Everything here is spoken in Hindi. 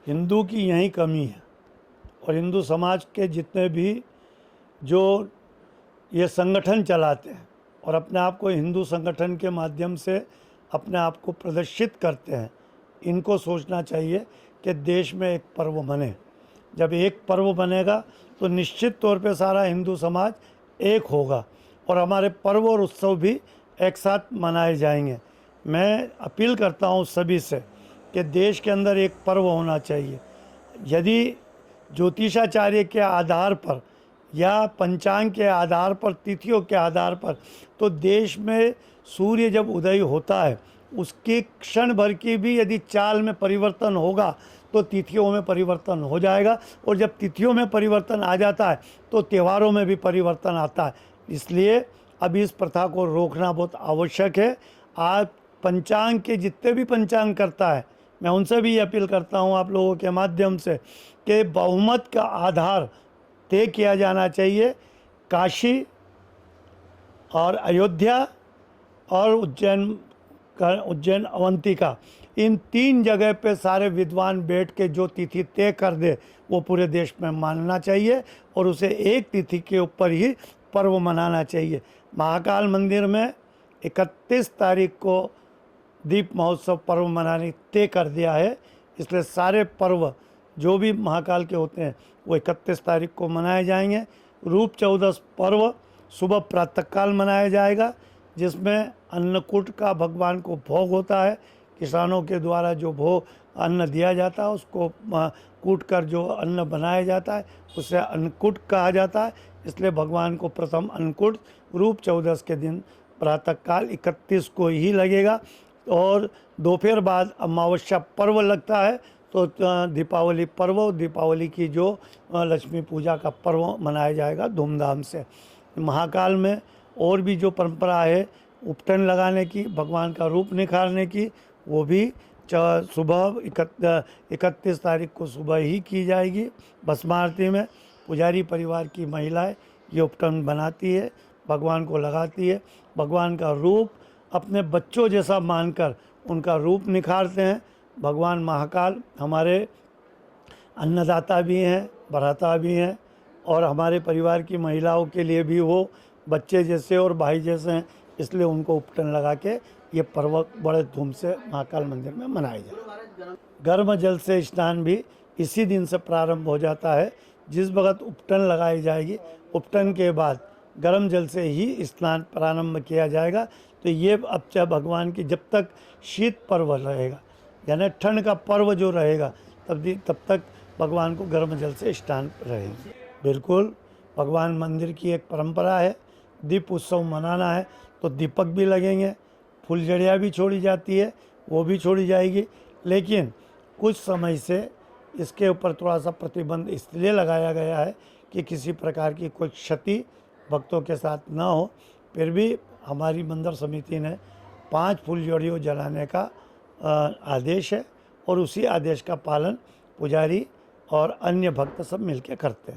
हिंदू की यही कमी है। और हिंदू समाज के जितने भी जो ये संगठन चलाते हैं और अपने आप को हिंदू संगठन के माध्यम से अपने आप को प्रदर्शित करते हैं, इनको सोचना चाहिए कि देश में एक पर्व बने। जब एक पर्व बनेगा तो निश्चित तौर पे सारा हिंदू समाज एक होगा और हमारे पर्व और उत्सव भी एक साथ मनाए जाएंगे। मैं अपील करता हूँ सभी से कि देश के अंदर एक पर्व होना चाहिए। यदि ज्योतिषाचार्य के आधार पर या पंचांग के आधार पर, तिथियों के आधार पर, तो देश में सूर्य जब उदय होता है उसके क्षण भर की भी यदि चाल में परिवर्तन होगा तो तिथियों में परिवर्तन हो जाएगा। और जब तिथियों में परिवर्तन आ जाता है तो त्योहारों में भी परिवर्तन आता है। इसलिए अब इस प्रथा को रोकना बहुत आवश्यक है। आज पंचांग के जितने भी पंचांग करता है, मैं उनसे भी अपील करता हूं आप लोगों के माध्यम से कि बहुमत का आधार तय किया जाना चाहिए। काशी और अयोध्या और उज्जैन अवंतिका, इन 3 जगह पे सारे विद्वान बैठ के जो तिथि तय कर दे वो पूरे देश में मानना चाहिए और उसे एक तिथि के ऊपर ही पर्व मनाना चाहिए। महाकाल मंदिर में 31 तारीख को दीप महोत्सव पर्व मनाने तय कर दिया है। इसलिए सारे पर्व जो भी महाकाल के होते हैं वो 31 तारीख को मनाए जाएंगे। रूप चौदस पर्व सुबह प्रातःकाल मनाया जाएगा, जिसमें अन्नकूट का भगवान को भोग होता है। किसानों के द्वारा जो भोग अन्न दिया जाता है उसको कूट कर जो अन्न बनाया जाता है उसे अन्नकूट कहा जाता है। इसलिए भगवान को प्रथम अन्नकूट रूप चौदस के दिन प्रातःकाल 31 को ही लगेगा। और दोपहर बाद अमावस्या पर्व लगता है तो दीपावली पर्व, दीपावली की जो लक्ष्मी पूजा का पर्व मनाया जाएगा धूमधाम से। महाकाल में और भी जो परंपरा है उपटन लगाने की, भगवान का रूप निखारने की, वो भी सुबह 31 तारीख को सुबह ही की जाएगी। भस्म आरती में पुजारी परिवार की महिलाएं ये उपटन बनाती है, भगवान को लगाती है। भगवान का रूप अपने बच्चों जैसा मानकर उनका रूप निखारते हैं। भगवान महाकाल हमारे अन्नदाता भी हैं, भराता भी हैं और हमारे परिवार की महिलाओं के लिए भी वो बच्चे जैसे और भाई जैसे हैं। इसलिए उनको उपटन लगा के ये पर्व बड़े धूम से महाकाल मंदिर में मनाया जाए। गर्म जल से स्नान भी इसी दिन से प्रारंभ हो जाता है। जिस वक्त उपटन लगाई जाएगी, उपटन के बाद गर्म जल से ही स्नान प्रारंभ किया जाएगा। तो ये अब चाहे भगवान की जब तक शीत पर्व रहेगा, यानी ठंड का पर्व जो रहेगा, तब तक भगवान को गर्म जल से स्नान रहेंगे। बिल्कुल, भगवान मंदिर की एक परंपरा है, दीप उत्सव मनाना है तो दीपक भी लगेंगे, फुलझड़ियाँ भी छोड़ी जाती है, वो भी छोड़ी जाएगी। लेकिन कुछ समय से इसके ऊपर थोड़ा सा प्रतिबंध इसलिए लगाया गया है कि किसी प्रकार की कोई क्षति भक्तों के साथ ना हो। फिर भी हमारी मंदिर समिति ने 5 फुलझड़ियों जलाने का आदेश है और उसी आदेश का पालन पुजारी और अन्य भक्त सब मिलकर करते हैं।